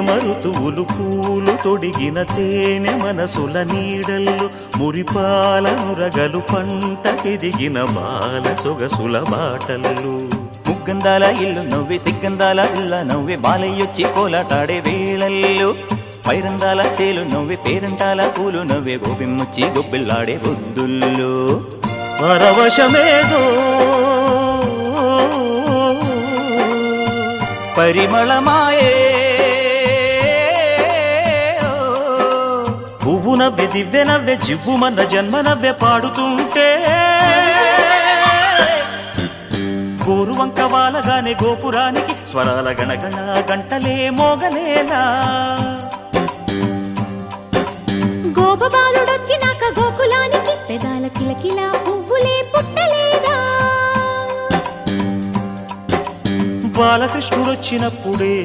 మరుతువులు పూలు తొడిగిన తేనె మనసుల నీడల్లు మురిపాల నురగలు పంట ఎదిగిన బాల సొగసుల బాటల్లు ముగ్గందాల ఇల్లు నవ్వే సిగ్గందాల ఇల్ల నవ్వే బాలయ్యొచ్చి కోలాటాడే వేళల్లు పైరందాల చేలు నవ్వే పేరంటాల పూలు నవ్వే గోపిమ్ముచ్చి గొబ్బిల్లాడే బొద్దుల్లో పరవశమేదో పరిమళమాయే పువ్వు నవ్వె దివ్వె నవ్వె జివ్వుమన్న జన్మ నవ్వె పాడుతుంటే గోరువంక వాలగానే గోపురానికి స్వరాల గణగణ గంటలే మోగలేలా గోపబాలుడొచ్చినాక గోకులానికి పెదాల కిలకిలా పువ్వులే పుట్టలేదా బాలకృష్ణుడొచ్చినప్పుడే